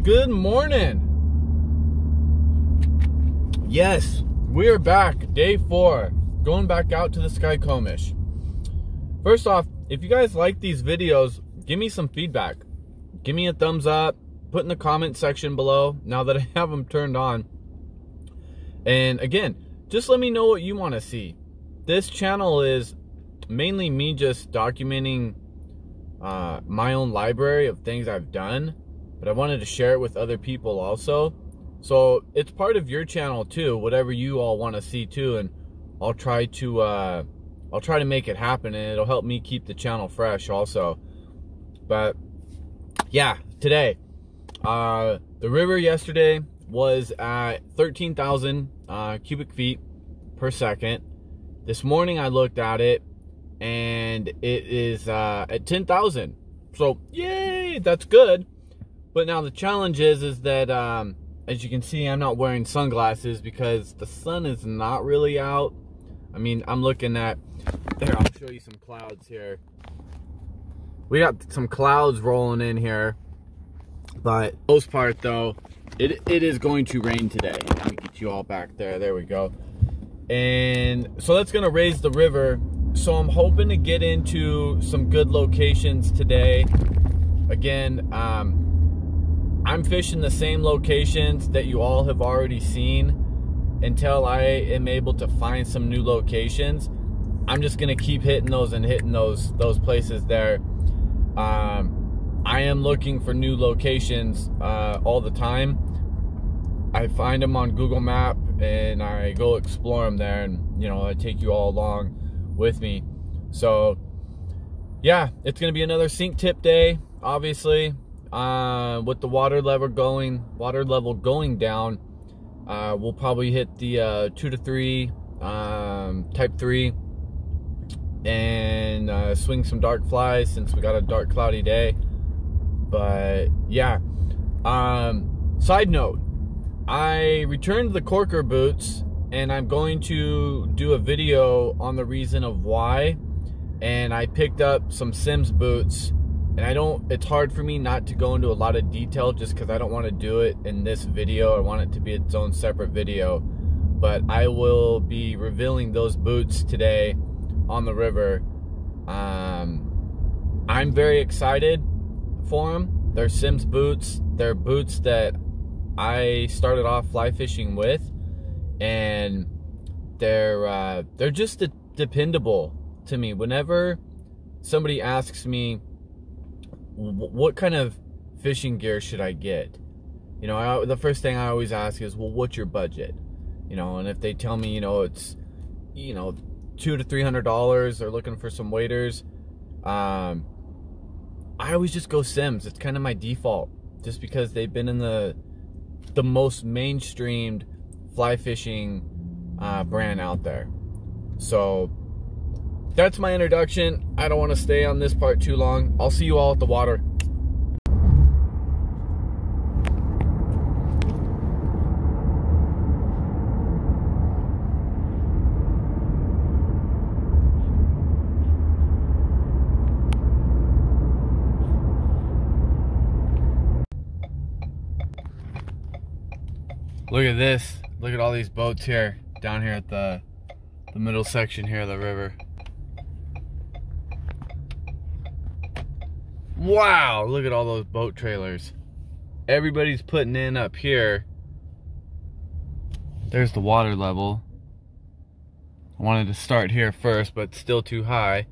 Good morning. Yes, we are back. Day 4. Going back out to the Skycomish. First off, if you guys like these videos, give me some feedback. Give me a thumbs up. Put in the comment section below now that I have them turned on. And again, just let me know what you want to see. This channel is mainly me just documenting my own library of things I've done. But I wanted to share it with other people also. So it's part of your channel too, whatever you all want to see too, and I'll try to make it happen, and it'll help me keep the channel fresh also. But yeah, today, the river yesterday was at 13,000 cubic feet per second. This morning I looked at it, and it is at 10,000. So yay, that's good. But now the challenge is that, as you can see, I'm not wearing sunglasses because the sun is not really out. I mean, I'm looking at, there, I'll show you some clouds here. We got some clouds rolling in here. But most part though, it is going to rain today. Let me get you all back there. There we go. And so that's going to raise the river. So I'm hoping to get into some good locations today. Again, I'm fishing the same locations that you all have already seen until I am able to find some new locations. I'm just gonna keep hitting those and hitting those places there. I am looking for new locations all the time. I find them on Google Map and I go explore them there, and you know, I take you all along with me. So yeah, it's gonna be another sink tip day, obviously. With the water level going down, we'll probably hit the 2 to 3 type 3 and swing some dark flies since we got a dark cloudy day. But yeah, side note, I returned the Corker boots, and I'm going to do a video on the reason of why. And I picked up some Sims boots. And it's hard for me not to go into a lot of detail just because I don't want to do it in this video. I want it to be its own separate video. But I will be revealing those boots today on the river. I'm very excited for them. They're Sims boots. They're boots that I started off fly fishing with. And they're just dependable to me. Whenever somebody asks me, what kind of fishing gear should I get? You know, the first thing I always ask is, well, what's your budget? You know, and if they tell me, you know, it's, you know, $200 to $300, they're looking for some waders, I always just go Sims. It's kind of my default, just because they've been in the most mainstreamed fly fishing brand out there. So that's my introduction. I don't want to stay on this part too long. I'll see you all at the water. Look at this. Look at all these boats here, down here at the middle section here of the river. Wow, look at all those boat trailers. Everybody's putting in up here. There's the water level. I wanted to start here first, but still too high.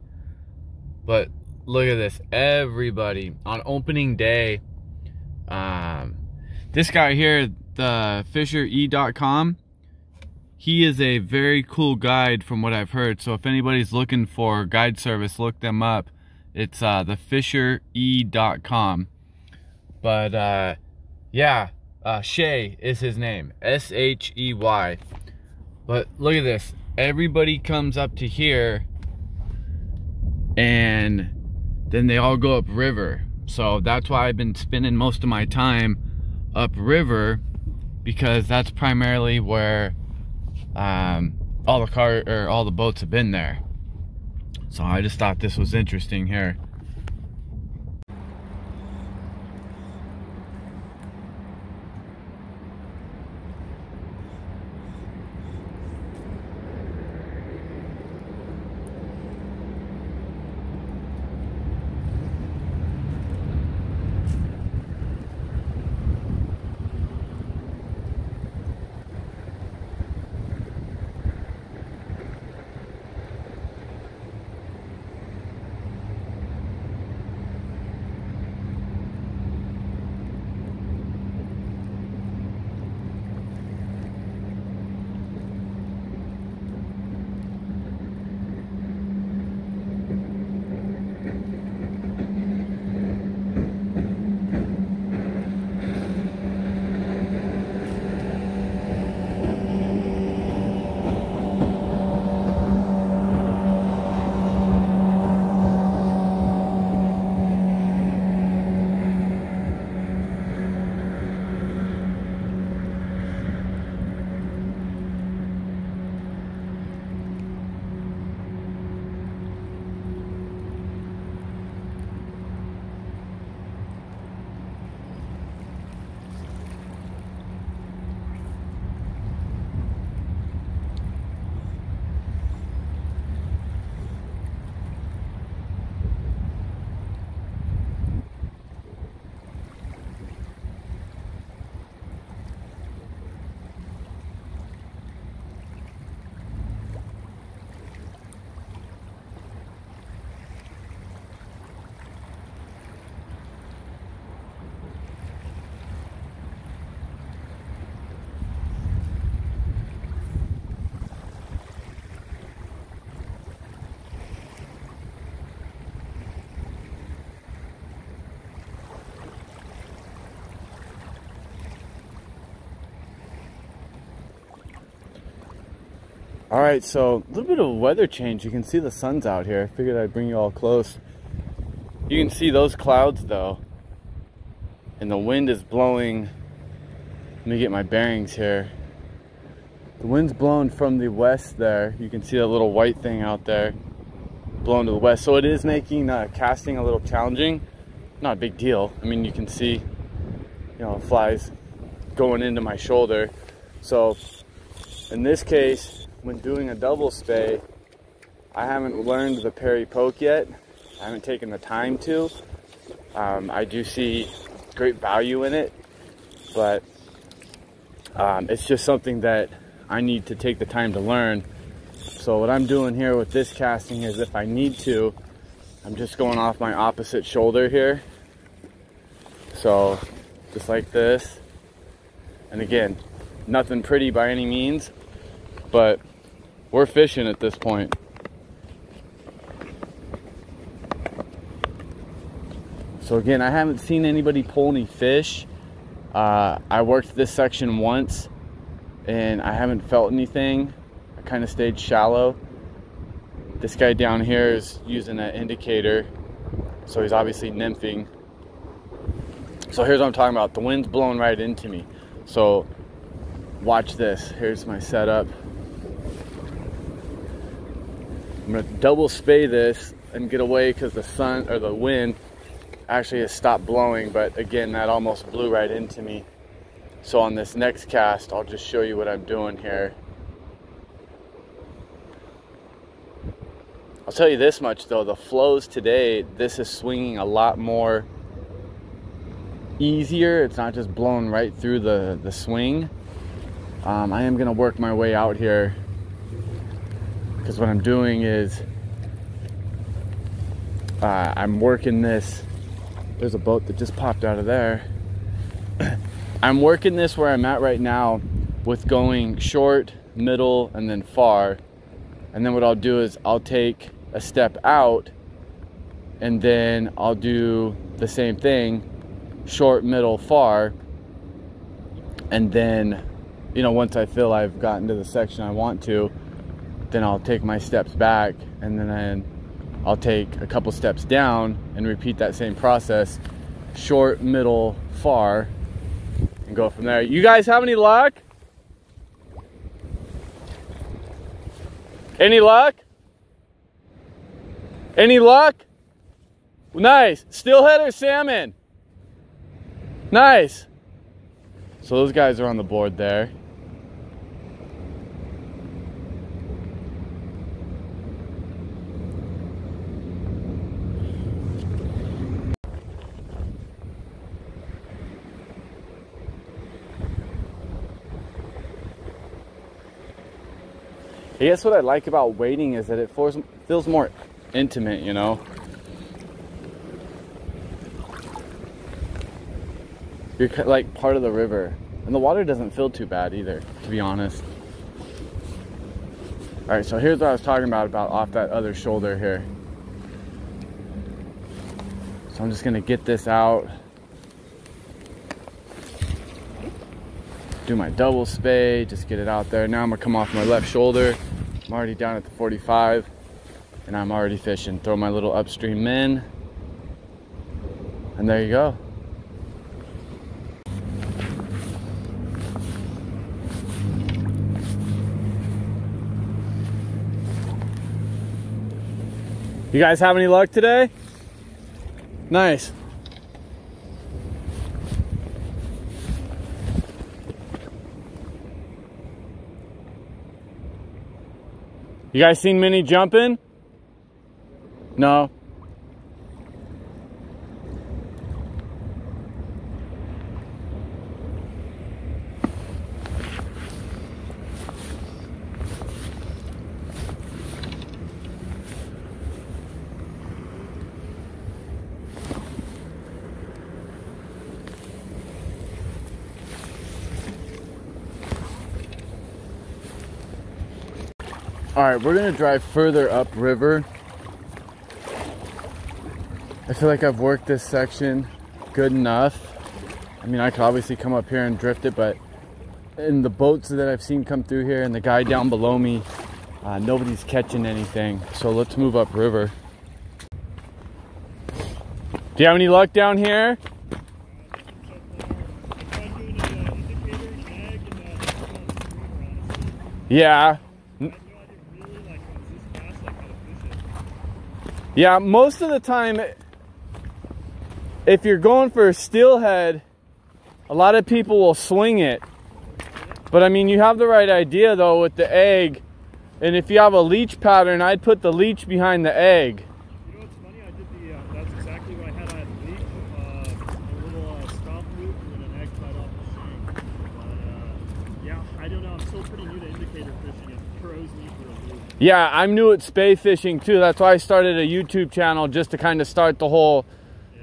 But look at this. Everybody on opening day. This guy here, the FisherE.com, he is a very cool guide from what I've heard. So if anybody's looking for guide service, look them up. It's the FisherE.com. But yeah, Shey is his name, S-H-E-Y. But look at this. Everybody comes up to here, and then they all go up river. So that's why I've been spending most of my time up river, because that's primarily where all the boats have been there. So I just thought this was interesting here. All right, so a little bit of weather change. You can see the sun's out here. I figured I'd bring you all close. You can see those clouds though, and the wind is blowing. Let me get my bearings here. The wind's blowing from the west there. You can see that little white thing out there blowing to the west. So it is making casting a little challenging. Not a big deal. I mean, you can see, you know, flies going into my shoulder. So in this case, when doing a double spay, I haven't learned the parry poke yet. I haven't taken the time to. I do see great value in it, but it's just something that I need to take the time to learn. So what I'm doing here with this casting is, if I need to, I'm just going off my opposite shoulder here. So just like this. And again, nothing pretty by any means, but we're fishing at this point. So again, I haven't seen anybody pull any fish. I worked this section once and I haven't felt anything. I kind of stayed shallow. This guy down here is using an indicator, so he's obviously nymphing. So here's what I'm talking about. The wind's blowing right into me. So watch this. Here's my setup. I'm gonna double spay this and get away because the sun or the wind actually has stopped blowing, but again, that almost blew right into me. So on this next cast, I'll just show you what I'm doing here. I'll tell you this much though, the flows today, this is swinging a lot more easier. It's not just blowing right through the swing. I am gonna work my way out here, because what I'm doing is I'm working this. There's a boat that just popped out of there. I'm working this where I'm at right now with going short, middle, and then far. And then what I'll do is I'll take a step out and then I'll do the same thing, short, middle, far. And then, you know, once I feel I've gotten to the section I want to, then I'll take my steps back and then I'll take a couple steps down and repeat that same process, short, middle, far, and go from there. You guys have any luck? Any luck? Any luck? Nice. Steelhead or salmon? Nice. So those guys are on the board there. I guess what I like about wading is that it feels more intimate, you know? You're like part of the river. And the water doesn't feel too bad either, to be honest. All right, so here's what I was talking about off that other shoulder here. So I'm just gonna get this out. Do my double spay, just get it out there. Now I'm gonna come off my left shoulder. I'm already down at the 45 and I'm already fishing. Throw my little upstream min, and there you go. You guys have any luck today? Nice. You guys seen Minnie jumping? No? All right, we're gonna drive further upriver. I feel like I've worked this section good enough. I mean, I could obviously come up here and drift it, but in the boats that I've seen come through here and the guy down below me, Nobody's catching anything, so let's move up river. Do you have any luck down here? Yeah. Yeah, most of the time, if you're going for a steelhead, a lot of people will swing it. But I mean, you have the right idea though with the egg. And if you have a leech pattern, I'd put the leech behind the egg. You know what's funny? I did the, that's exactly what I had. I had a leech, a little stomp loop, and an egg tied off the shank. But yeah, I don't know. I'm still pretty new to indicator fishing. It throws me for a loop. Yeah, I'm new at spey fishing too. That's why I started a YouTube channel, just to kind of start the whole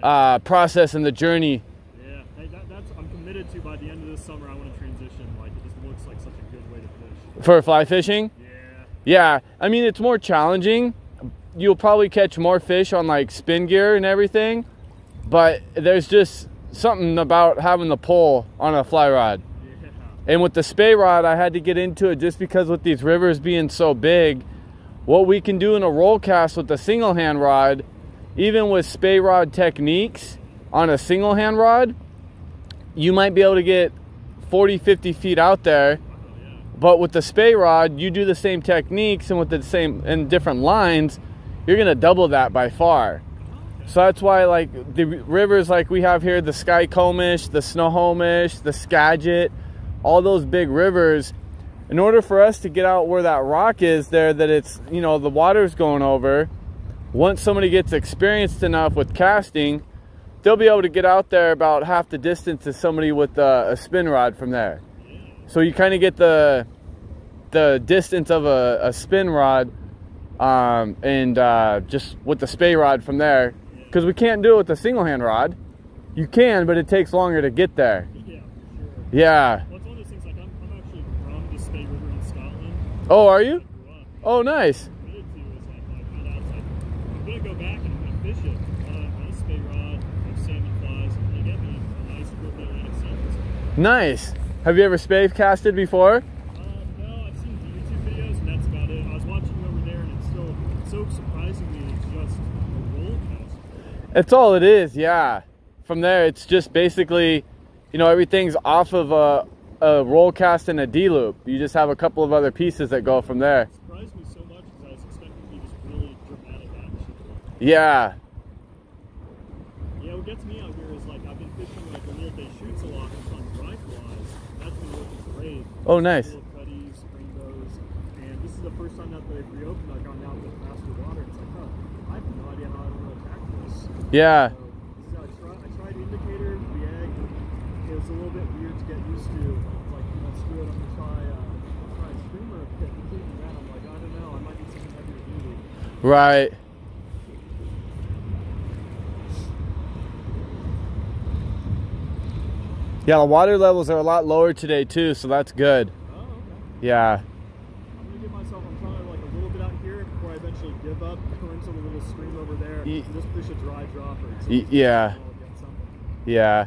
process and the journey. Yeah, that's I'm committed to. By the end of this summer, I want to transition. Like, it just looks like such a good way to fish. For fly fishing? Yeah. Yeah, I mean, it's more challenging. You'll probably catch more fish on like spin gear and everything, but there's just something about having the pull on a fly rod. Yeah. And with the spey rod, I had to get into it just because with these rivers being so big, what we can do in a roll cast with a single hand rod, even with spey rod techniques on a single hand rod, you might be able to get 40, 50 feet out there. But with the spey rod, you do the same techniques and with the same and different lines, you're gonna double that by far. So that's why, like the rivers like we have here, the Skykomish, the Snohomish, the Skagit, all those big rivers, in order for us to get out where that rock is there, that it's, you know, the water's going over, once somebody gets experienced enough with casting, they'll be able to get out there about half the distance as somebody with a spin rod from there. So you kind of get the distance of a spin rod just with the spey rod from there, because we can't do it with a single hand rod. You can, but it takes longer to get there. Yeah, for sure. Yeah. Well, it's one of those things, like I'm actually from the Spey River in Scotland. Oh, are you? Oh, nice. What I'm committed to is, like, when I found out, it's like, I'm going to go back and I'm going to fish it on a spey rod with salmon flies and really get me a nice group of Atlantic salmon. Nice. Have you ever spey casted before? No, I've seen the YouTube videos and that's about it. I was watching you over there and it's still so surprisingly it's just a roll cast. That's all it is, yeah. From there, it's just basically, you know, everything's off of a roll cast and a D-loop. You just have a couple of other pieces that go from there. It surprised me so much because I was expecting to be just really dramatic action. Yeah. Yeah, what gets me out here is, like, I've been fishing like the little day shoots a lot on dry flies. That's been working great. Oh, nice. Little cutties, rainbows, and this is the first time that they've reopened. I've gone out with faster water. It's like, oh, I have no idea how I want to attack this. Yeah. So I tried indicator, the egg. It was a little bit weird to get used to. Like, you know, screw it, I'm gonna try a streamer pit. Completely ran. I'm like, I don't know. I might need something heavier duty. Right. Yeah, the water levels are a lot lower today too, so that's good. Oh, okay. Yeah. I'm gonna give myself, I'm trying like a little bit out here before I eventually give up, go into the little stream over there, and just fish a dry dropper. So yeah. Yeah.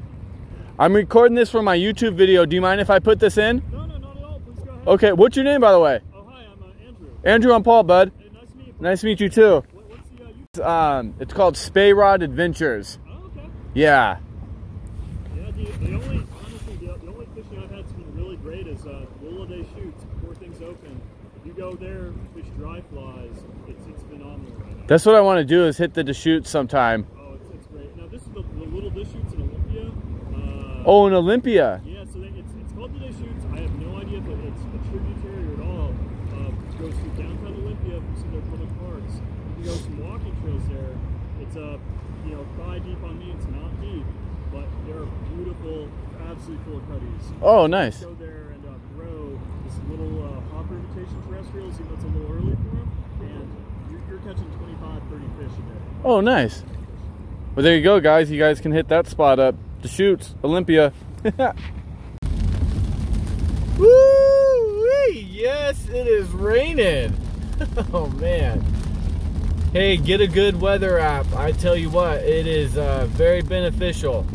I'm recording this for my YouTube video. Do you mind if I put this in? No, not at all. Please go ahead. Okay, what's your name, by the way? Oh, hi, I'm Andrew. Andrew, I'm Paul, bud. Hey, nice to meet you. Nice to meet you too. What's the YouTube? It's called Spey Rod Adventures. Oh, okay. Yeah. Yeah, the only fishing I've had that's been really great is roll day shoots before things open. If you go there, fish dry flies, it's phenomenal right now. That's what I want to do, is hit the Deschutes sometime. Oh, it's great. Now this is the little Deschutes in Olympia. Oh, in Olympia. Yeah, so it's called the Deschutes. I have no idea if it's a tributary or at all. It goes through downtown Olympia from some of their public parks. You go some walking trails there. It's you know, thigh deep on me. It's not deep, but they're beautiful, absolutely full of cutties. Oh, nice. Go there and grow this little hopper imitation terrestrials, even though it's a little early for them, and you're catching 25, 30 fish a day. Oh, nice. Well, there you go, guys. You guys can hit that spot up. Deschutes, Olympia. Woo! Yes, it is raining. Oh, man. Hey, get a good weather app. I tell you what, it is very beneficial.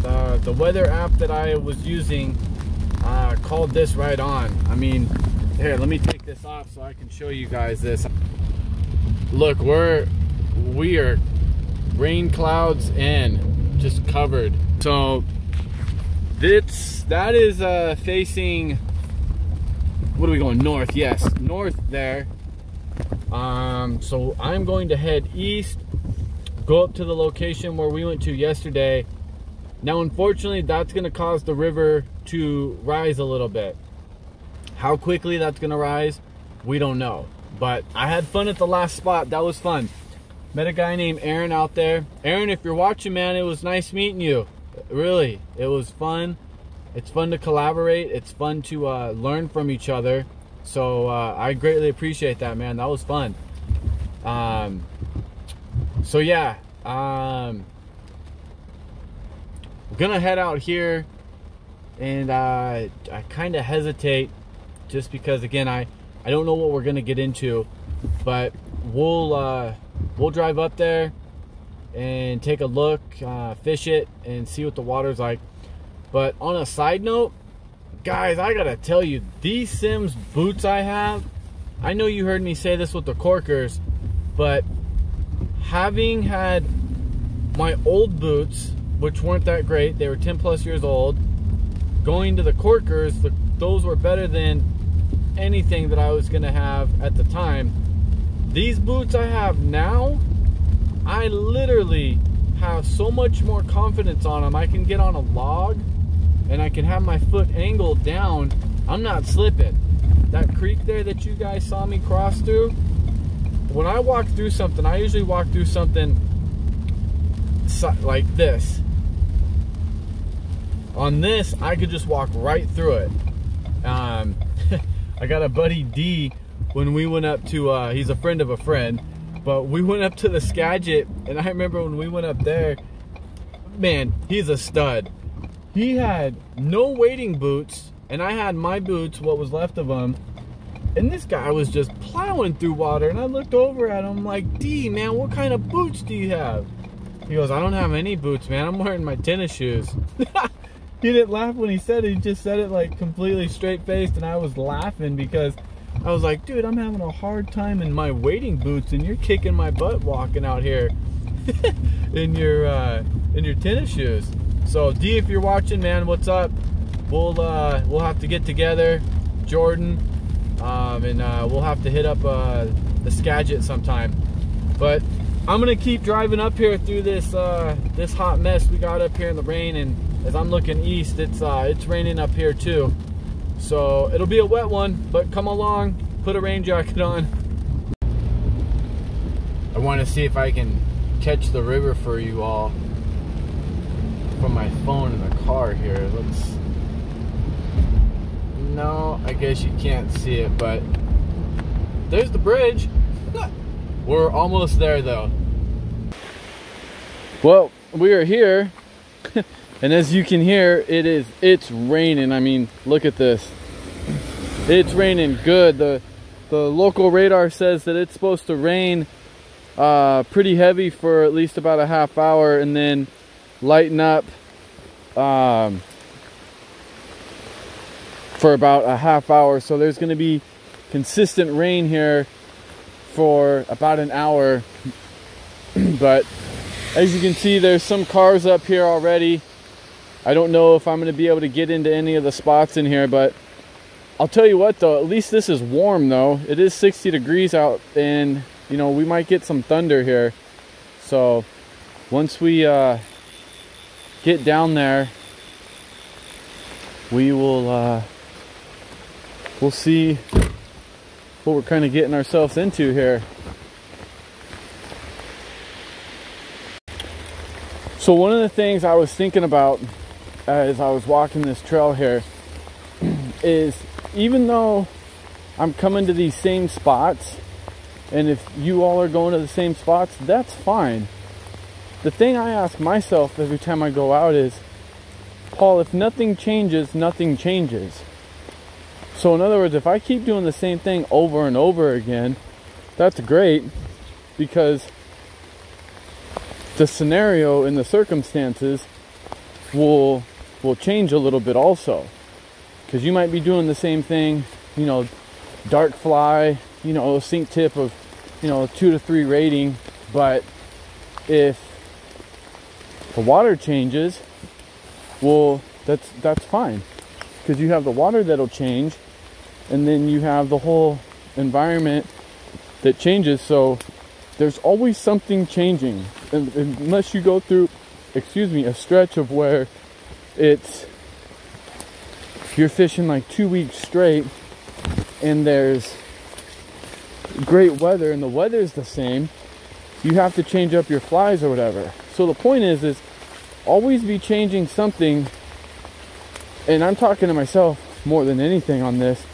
The weather app that I was using called this right on. I mean, here, let me take this this off so I can show you guys this. Look, we are rain clouds and just covered. So that is facing, what are we going, north? Yes, north there. So I'm going to head east, go up to the location where we went to yesterday. Now, unfortunately, that's going to cause the river to rise a little bit. How quickly that's going to rise, we don't know. But I had fun at the last spot. That was fun. Met a guy named Aaron out there. Aaron, if you're watching, man, it was nice meeting you. Really, it was fun. It's fun to collaborate. It's fun to learn from each other. So I greatly appreciate that, man. That was fun. So yeah, I'm gonna head out here, and I kind of hesitate just because, again, I don't know what we're gonna get into, but we'll drive up there and take a look, fish it, and see what the water's like. But on a side note, guys, I gotta tell you, these Sims boots I have, I know you heard me say this with the corkers, but having had my old boots, which weren't that great, they were 10 plus years old, going to the corkers, those were better than anything that I was gonna have at the time. These boots I have now, I literally have so much more confidence on them. I can get on a log and I can have my foot angled down. I'm not slipping. That creek there that you guys saw me cross through, when I walk through something, I usually walk through something like this. On this, I could just walk right through it. I got a buddy D, when we went up to, he's a friend of a friend, but we went up to the Skagit, and I remember when we went up there, man, he's a stud. He had no wading boots, and I had my boots, what was left of them, and this guy was just plowing through water, and I looked over at him like, D, man, what kind of boots do you have? He goes, I don't have any boots, man. I'm wearing my tennis shoes. He didn't laugh when he said it. He just said it like completely straight-faced, and I was laughing because I was like, dude, I'm having a hard time in my wading boots, and you're kicking my butt walking out here in your tennis shoes. So D, if you're watching, man, what's up? We'll have to get together, Jordan, and we'll have to hit up the Skagit sometime. But I'm gonna keep driving up here through this this hot mess we got up here in the rain, and as I'm looking east, it's raining up here too. So it'll be a wet one, but come along, put a rain jacket on. I want to see if I can catch the river for you all from my phone in the car here. No, I guess you can't see it, but there's the bridge. We're almost there though. Well, we are here. And as you can hear, it's raining. I mean, look at this. It's raining good. The local radar says that it's supposed to rain pretty heavy for at least about a half hour and then lighten up for about a half hour. So there's going to be consistent rain here for about an hour. But as you can see, there's some cars up here already. I don't know if I'm going to be able to get into any of the spots in here, but I'll tell you what though, at least this is warm though. It is 60 degrees out, and you know, we might get some thunder here. So once we get down there, we will we'll see what we're kind of getting ourselves into here. So one of the things I was thinking about as I was walking this trail here is, even though I'm coming to these same spots, and if you all are going to the same spots, that's fine. The thing I ask myself every time I go out is, Paul, if nothing changes, nothing changes. So in other words, if I keep doing the same thing over and over again, that's great, because the scenario and the circumstances will change a little bit also. Because you might be doing the same thing, you know, dark fly, you know, a sink tip of, you know, 2 to 3 rating. But if the water changes, well, that's fine, because you have the water that'll change, and then you have the whole environment that changes. So there's always something changing, and unless you go through, excuse me, a stretch of where you're fishing like 2 weeks straight and there's great weather and the weather's the same, you have to change up your flies or whatever. So the point is always be changing something. And I'm talking to myself more than anything on this.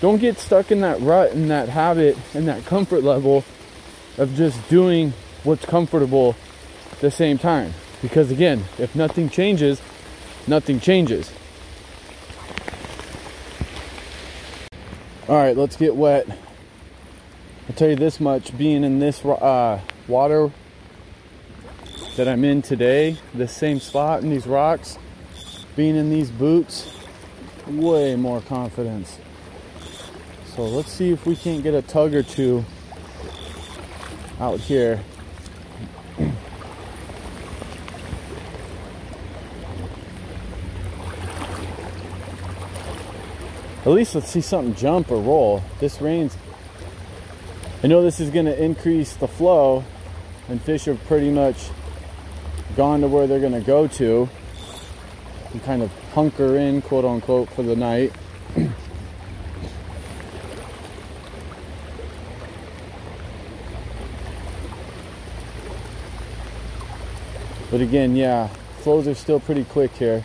Don't get stuck in that rut and that habit and that comfort level of just doing what's comfortable at the same time. Because again, if nothing changes, nothing changes. All right, let's get wet. I'll tell you this much, being in this water that I'm in today, this same spot in these rocks, being in these boots, way more confidence. So let's see if we can't get a tug or two out here. At least let's see something jump or roll. This rain's, I know this is going to increase the flow, and fish are pretty much gone to where they're going to go to and kind of hunker in, quote unquote, for the night. But again, yeah, flows are still pretty quick here.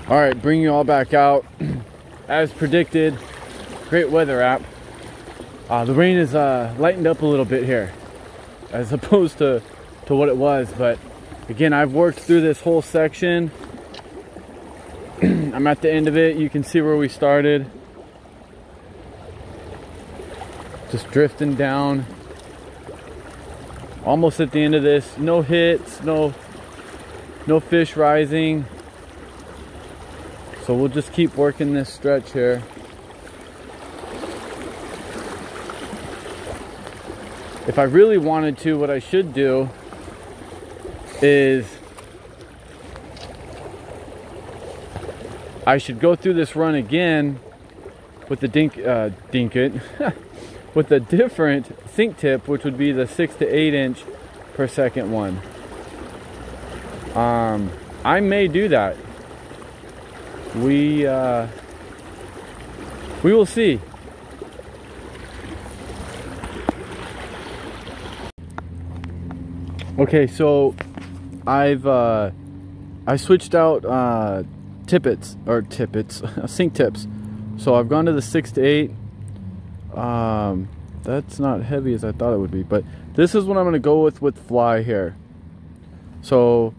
All right, bring you all back out. As predicted, great weather app. The rain is lightened up a little bit here as opposed to what it was. But again, I've worked through this whole section. I'm at the end of it. You can see where we started. Just drifting down. Almost at the end of this. No hits, no fish rising. So we'll just keep working this stretch here. If I really wanted to, what I should do is I should go through this run again with the with a different sink tip, which would be the 6 to 8 inch per second one. I may do that. We will see. Okay, so I switched out tippets, sink tips. So I've gone to the 6 to 8. That's not heavy as I thought it would be, but this is what I'm going to go with fly here. So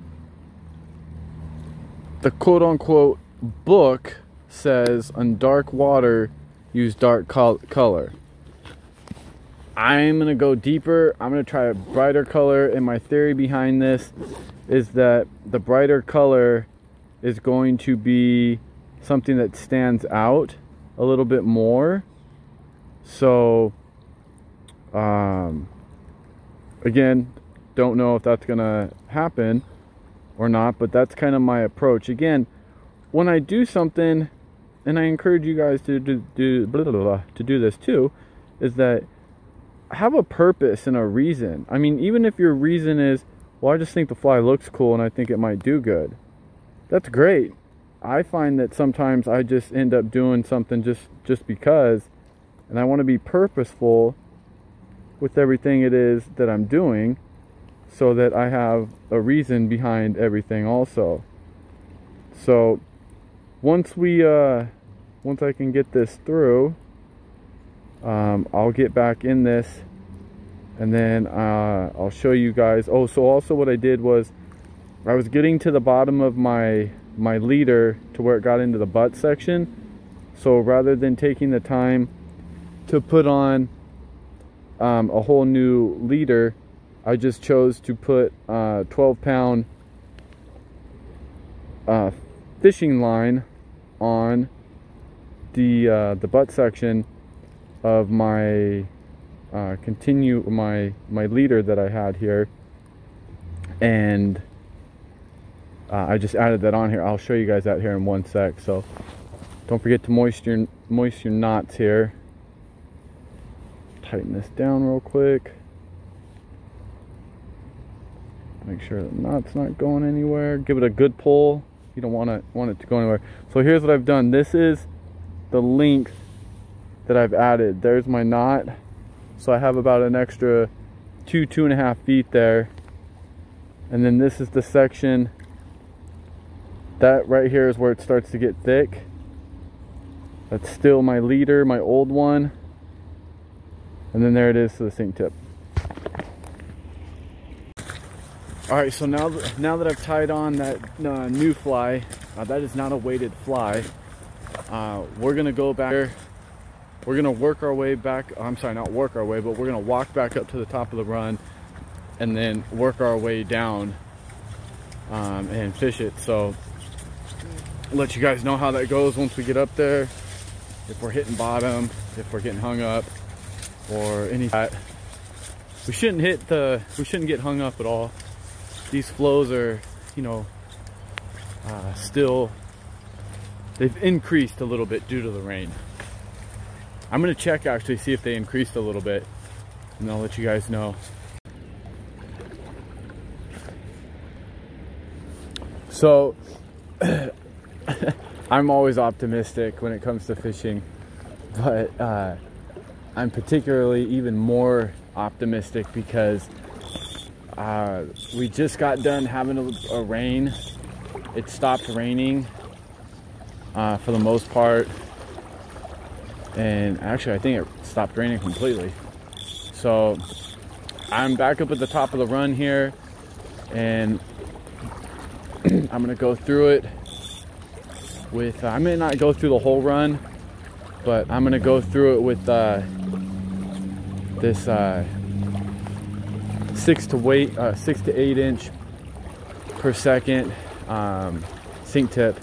the quote-unquote book says on dark water use dark color. I'm going to go deeper. I'm going to try a brighter color, and my theory behind this is that the brighter color is going to be something that stands out a little bit more. So again, don't know if that's going to happen or not, but that's kind of my approach. Again, when I do something, and I encourage you guys to do this too, is that have a purpose and a reason. I mean, even if your reason is, well, I just think the fly looks cool and I think it might do good, that's great. I find that sometimes I just end up doing something just because, and I want to be purposeful with everything it is that I'm doing, so that I have a reason behind everything also. So once I can get this through, I'll get back in this, and then I'll show you guys. Oh, so also what I did was I was getting to the bottom of my leader to where it got into the butt section. So rather than taking the time to put on a whole new leader, I just chose to put 12-pound fishing line on the butt section of my my leader that I had here, and I just added that on here. I'll show you guys that here in one sec. So don't forget to moisten your knots here. Tighten this down real quick. Make sure the knot's not going anywhere. Give it a good pull. You don't want it to go anywhere. So here's what I've done. This is the length that I've added. There's my knot. So I have about an extra 2.5 feet there. And then this is the section. That right here is where it starts to get thick. That's still my leader, my old one. And then there it is to the sink tip. Alright, so now that I've tied on that new fly, that is not a weighted fly, we're going to go back here. We're going to work our way back. I'm sorry, not work our way, but we're going to walk back up to the top of the run and then work our way down and fish it. So I'll let you guys know how that goes once we get up there. If we're hitting bottom, if we're getting hung up, or any of that. We shouldn't get hung up at all. These flows are, you know, still, they've increased a little bit due to the rain. I'm going to check actually, see if they increased a little bit, and I'll let you guys know. So I'm always optimistic when it comes to fishing, but I'm particularly even more optimistic because we just got done having a rain. It stopped raining for the most part, and actually I think it stopped raining completely. So I'm back up at the top of the run here, and I'm gonna go through it with I may not go through the whole run, but I'm gonna go through it with this 6 to 8 inch per second sink tip,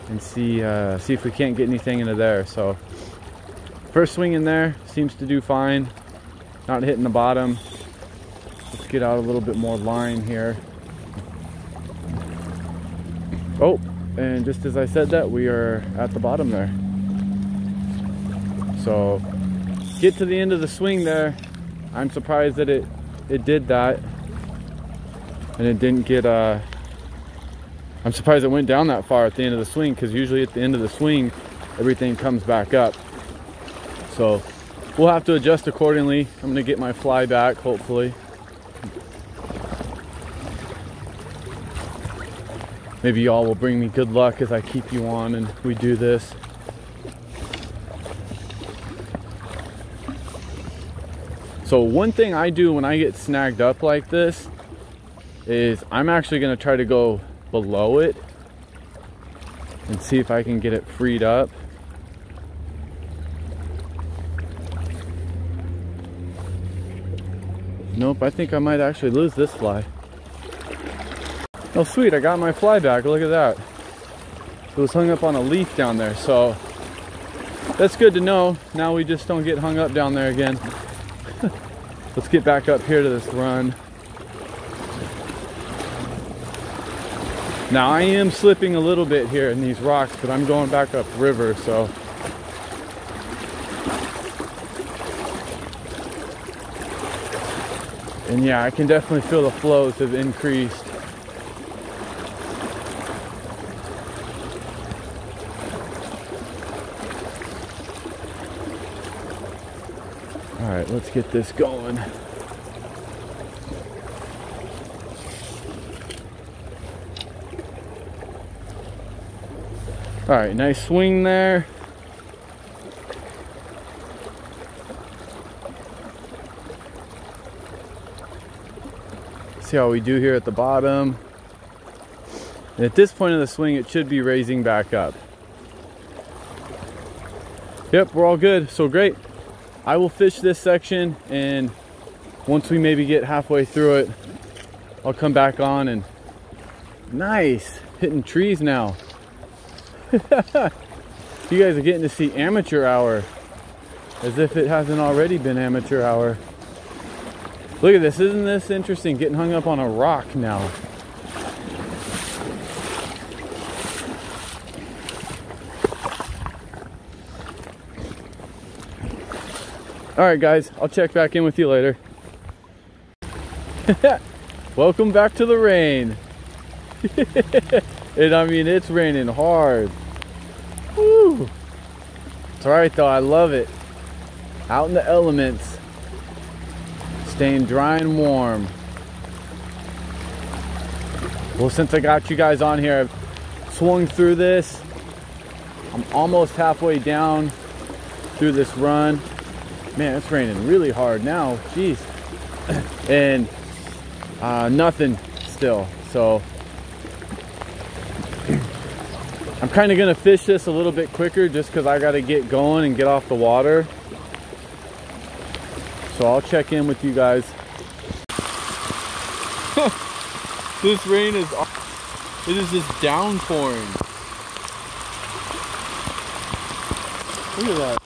and see if we can't get anything into there. So first swing in there seems to do fine, not hitting the bottom. Let's get out a little bit more line here. Oh, and just as I said that, we are at the bottom there. So get to the end of the swing there. I'm surprised that it did that. And it didn't get, I'm surprised it went down that far at the end of the swing, because usually at the end of the swing, everything comes back up. So we'll have to adjust accordingly. I'm gonna get my fly back, hopefully. Maybe y'all will bring me good luck as I keep you on and we do this. So one thing I do when I get snagged up like this is I'm actually gonna try to go below it and see if I can get it freed up. Nope, I think I might actually lose this fly. Oh sweet, I got my fly back, look at that. It was hung up on a leaf down there, so that's good to know. Now we just don't get hung up down there again. Let's get back up here to this run. Now I am slipping a little bit here in these rocks, but I'm going back up river, so. And yeah, I can definitely feel the flows have increased. All right, let's get this going. All right, nice swing there. See how we do here at the bottom. And at this point of the swing, it should be raising back up. Yep, we're all good, so great. I will fish this section, and once we maybe get halfway through it, I'll come back on. And nice, hitting trees now. You guys are getting to see amateur hour, as if it hasn't already been amateur hour. Look at this, isn't this interesting? Getting hung up on a rock now. All right guys, I'll check back in with you later. Welcome back to the rain. And I mean, it's raining hard. Woo. It's all right though, I love it. Out in the elements. Staying dry and warm. Well, since I got you guys on here, I've swung through this. I'm almost halfway down through this run. Man, it's raining really hard now, jeez. And nothing still, so I'm kind of gonna fish this a little bit quicker just because I got to get going and get off the water. So I'll check in with you guys. This rain is, it is just downpouring. Look at that.